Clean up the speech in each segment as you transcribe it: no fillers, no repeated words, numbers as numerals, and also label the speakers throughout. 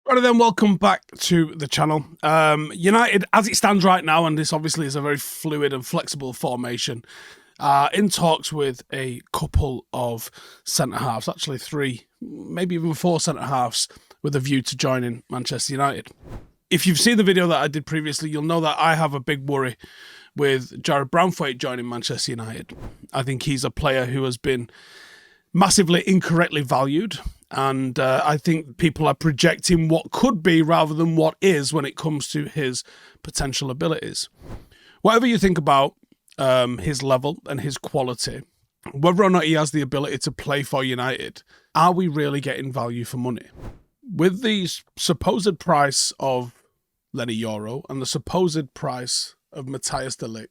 Speaker 1: Right then, welcome back to the channel. United, as it stands right now, and this obviously is a very fluid and flexible formation, in talks with a couple of centre-halves, actually 3, maybe even 4 centre-halves, with a view to joining Manchester United. If you've seen the video that I did previously, you'll know that I have a big worry with Jarrad Branthwaite joining Manchester United. I think he's a player who has been massively incorrectly valued, and I think people are projecting what could be rather than what is when it comes to his potential abilities. Whatever you think about his level and his quality, whether or not he has the ability to play for United, are we really getting value for money? With the supposed price of Leny Yoro and the supposed price of Matthijs de Ligt,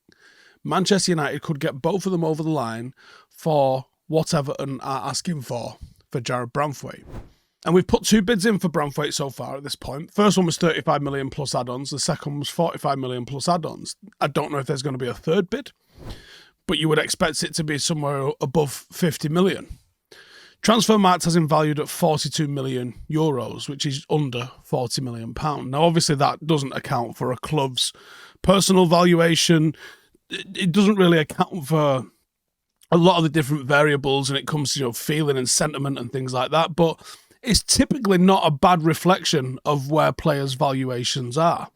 Speaker 1: Manchester United could get both of them over the line for what Everton are asking for Jarrad Branthwaite. And we've put 2 bids in for Branthwaite so far at this point. First one was 35 million plus add-ons. The second one was 45 million plus add-ons. I don't know if there's going to be a third bid, but you would expect it to be somewhere above 50 million. Transfermarkt has him valued at 42 million euros, which is under 40 million pounds. Now, obviously, that doesn't account for a club's personal valuation. It doesn't really account for a lot of the different variables when it comes to feeling and sentiment and things like that, but it's typically not a bad reflection of where players' valuations are.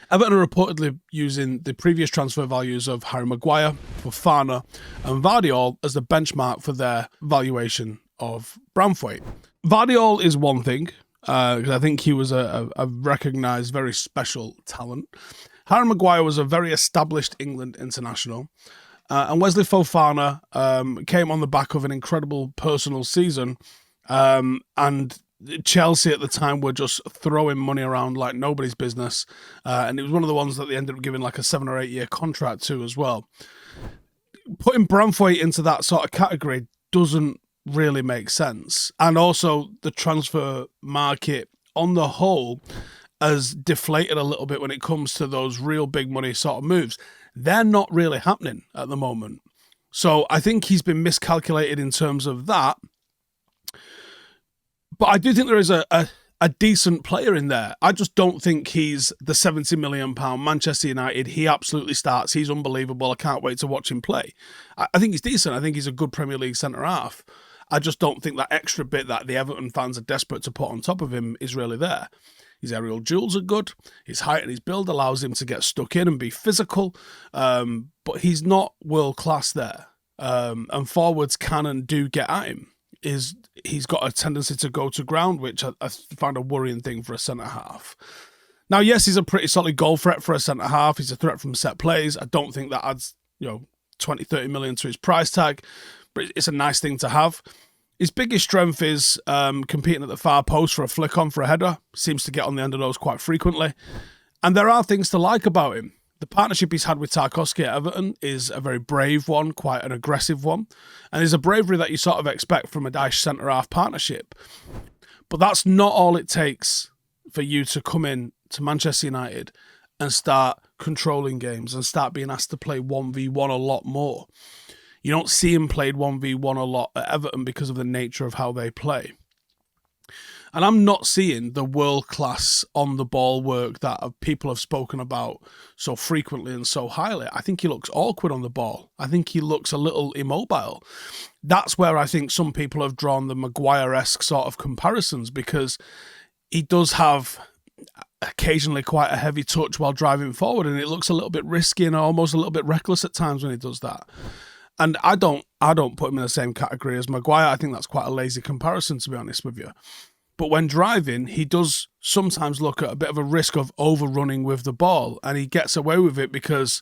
Speaker 1: Everton are reportedly using the previous transfer values of Harry Maguire, Fofana and Vardiol as the benchmark for their valuation of Branthwaite. Vardiol is one thing, because I think he was a recognised, very special talent. Harry Maguire was a very established England international. And Wesley Fofana came on the back of an incredible personal season, and Chelsea at the time were just throwing money around like nobody's business, and it was one of the ones that they ended up giving like a 7 or 8 year contract to as well. Putting Branthwaite into that sort of category doesn't really make sense, and also the transfer market on the whole has deflated a little bit when it comes to those real big money sort of moves. They're not really happening at the moment. So I think he's been miscalculated in terms of that. But I do think there is a decent player in there. I just don't think he's the £70 million Manchester United. He absolutely starts. He's unbelievable. I can't wait to watch him play. I think he's decent. I think he's a good Premier League centre-half. I just don't think that extra bit that the Everton fans are desperate to put on top of him is really there. His aerial duels are good. His height and his build allows him to get stuck in and be physical. But he's not world-class there. And forwards can and do get at him. He's got a tendency to go to ground, which I find a worrying thing for a centre-half. Now, yes, he's a pretty solid goal threat for a centre-half. He's a threat from set plays. I don't think that adds 20, 30 million to his price tag. But it's a nice thing to have. His biggest strength is competing at the far post for a flick-on for a header. Seems to get on the end of those quite frequently. And there are things to like about him. The partnership he's had with Tarkowski at Everton is a very brave one, quite an aggressive one. And there's a bravery that you sort of expect from a Dyche centre-half partnership. But that's not all it takes for you to come in to Manchester United and start controlling games and start being asked to play 1v1 a lot more. You don't see him played 1v1 a lot at Everton because of the nature of how they play. And I'm not seeing the world-class on-the-ball work that people have spoken about so frequently and so highly. I think he looks awkward on the ball. I think he looks a little immobile. That's where I think some people have drawn the Maguire-esque sort of comparisons, because he does have occasionally quite a heavy touch while driving forward, and it looks a little bit risky and almost a little bit reckless at times when he does that. And I don't put him in the same category as Maguire. I think that's quite a lazy comparison, to be honest with you. But when driving, he does sometimes look at a bit of a risk of overrunning with the ball, and he gets away with it because,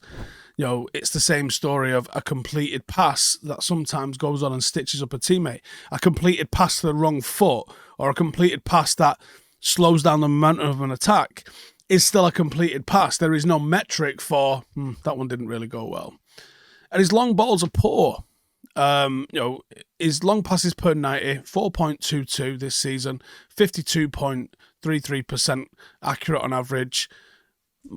Speaker 1: it's the same story of a completed pass that sometimes goes on and stitches up a teammate. A completed pass to the wrong foot, or a completed pass that slows down the momentum of an attack, is still a completed pass. There is no metric for, that one didn't really go well. And his long balls are poor. His long passes per 90, 4.22 this season, 52.33% accurate on average.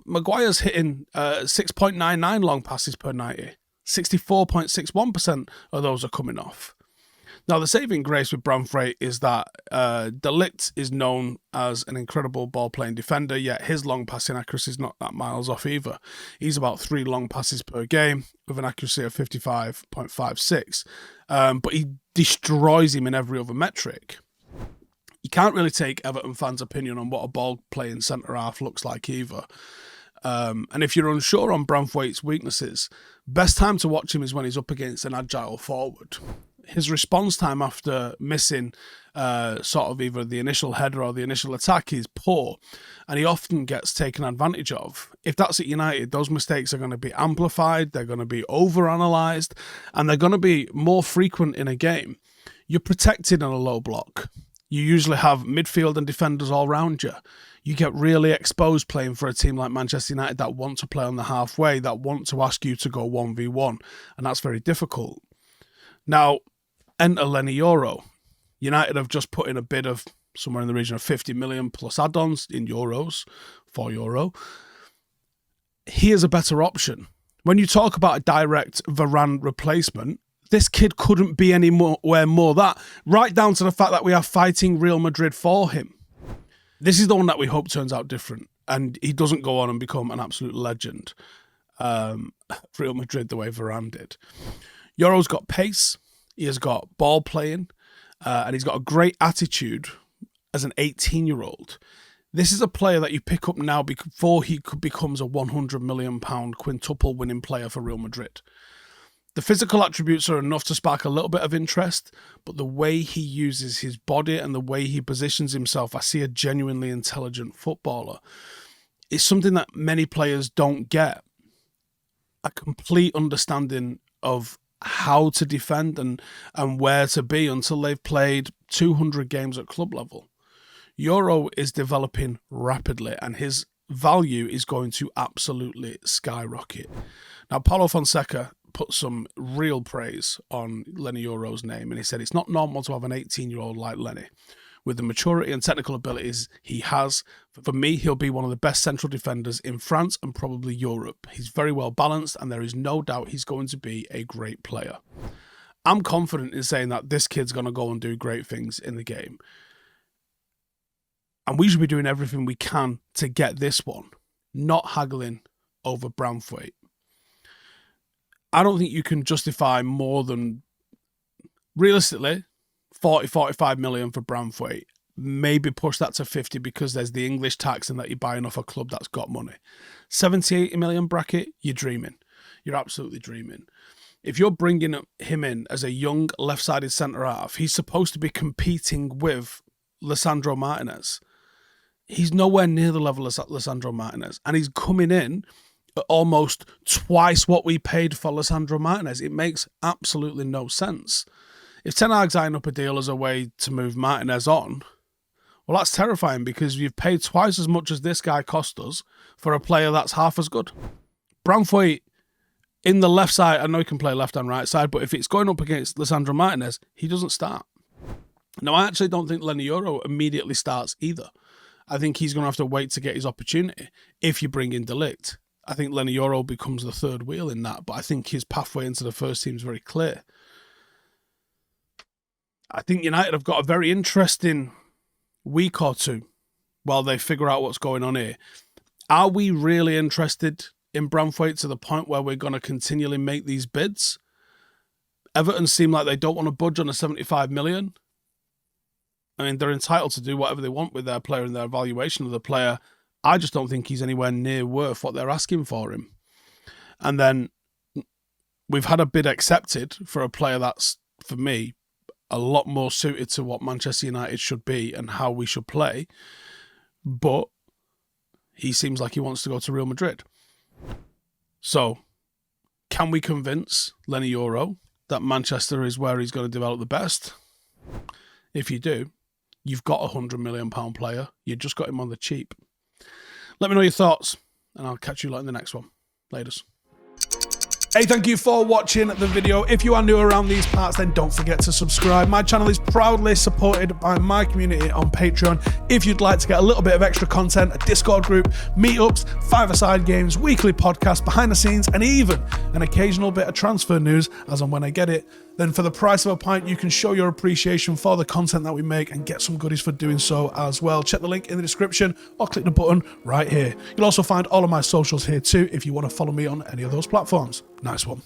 Speaker 1: Maguire's hitting 6.99 long passes per 90. 64.61% of those are coming off. Now, the saving grace with Branthwaite is that De Ligt is known as an incredible ball-playing defender, yet his long passing accuracy is not that miles off either. He's about 3 long passes per game with an accuracy of 55.56, but he destroys him in every other metric. You can't really take Everton fans' opinion on what a ball-playing centre-half looks like either. And if you're unsure on Branthwaite's weaknesses, best time to watch him is when he's up against an agile forward. His response time after missing sort of either the initial header or the initial attack is poor, and he often gets taken advantage of. If that's at United, those mistakes are going to be amplified, they're going to be overanalyzed, and they're going to be more frequent in a game. You're protected in a low block. You usually have midfield and defenders all around you. You get really exposed playing for a team like Manchester United that want to play on the halfway, that want to ask you to go 1v1, and that's very difficult. Now, enter Leny Yoro. United have just put in a bid of somewhere in the region of 50 million plus add-ons in euros, €4. He is a better option. When you talk about a direct Varane replacement, this kid couldn't be anywhere more that, right down to the fact that we are fighting Real Madrid for him. This is the one that we hope turns out different, and he doesn't go on and become an absolute legend. Real Madrid the way Varane did. Yoro's got pace, he has got ball playing, and he's got a great attitude as an 18-year-old. This is a player that you pick up now before he becomes a £100 million quintuple winning player for Real Madrid. The physical attributes are enough to spark a little bit of interest, but the way he uses his body and the way he positions himself, I see a genuinely intelligent footballer. It's something that many players don't get. A complete understanding of how to defend and where to be until they've played 200 games at club level. Yoro is developing rapidly and his value is going to absolutely skyrocket. Now, Paulo Fonseca put some real praise on Leny Yoro's name, and he said it's not normal to have an 18-year-old like Leny. With the maturity and technical abilities he has, for me, he'll be one of the best central defenders in France and probably Europe. He's very well balanced, and there is no doubt he's going to be a great player. I'm confident in saying that this kid's going to go and do great things in the game. And we should be doing everything we can to get this one, not haggling over Branthwaite. I don't think you can justify more than, realistically, 40-45 million for Branthwaite. Maybe push that to 50 because there's the English tax and that you're buying off a club that's got money. 70-80 million bracket, you're dreaming. You're absolutely dreaming. If you're bringing him in as a young left-sided centre-half, he's supposed to be competing with Lisandro Martinez. He's nowhere near the level of Lisandro Martinez. And he's coming in at almost twice what we paid for Lisandro Martinez. It makes absolutely no sense. If Ten Hag's eyeing up a deal as a way to move Martinez on, well, that's terrifying because you've paid twice as much as this guy cost us for a player that's half as good. Branthwaite, in the left side, I know he can play left and right side, but if it's going up against Lisandro Martinez, he doesn't start. Now, I actually don't think Leny Yoro immediately starts either. I think he's going to have to wait to get his opportunity if you bring in De Ligt. I think Leny Yoro becomes the third wheel in that, but I think his pathway into the first team is very clear. I think United have got a very interesting week or two while they figure out what's going on here. Are we really interested in Branthwaite to the point where we're going to continually make these bids? Everton seem like they don't want to budge on a 75 million. I mean, they're entitled to do whatever they want with their player and their evaluation of the player. I just don't think he's anywhere near worth what they're asking for him. And then we've had a bid accepted for a player that's, for me, a lot more suited to what Manchester United should be and how we should play. But he seems like he wants to go to Real Madrid. So, can we convince Leny Yoro that Manchester is where he's going to develop the best? If you do, you've got a £100 million player. You just got him on the cheap. Let me know your thoughts, and I'll catch you in the next one. Laters. Hey, thank you for watching the video. If you are new around these parts, then don't forget to subscribe. My channel is proudly supported by my community on Patreon. If you'd like to get a little bit of extra content, a Discord group, meetups, five-a-side games, weekly podcasts, behind the scenes, and even an occasional bit of transfer news as and when I get it, then for the price of a pint, you can show your appreciation for the content that we make and get some goodies for doing so as well. Check the link in the description or click the button right here. You'll also find all of my socials here too if you want to follow me on any of those platforms. Nice one.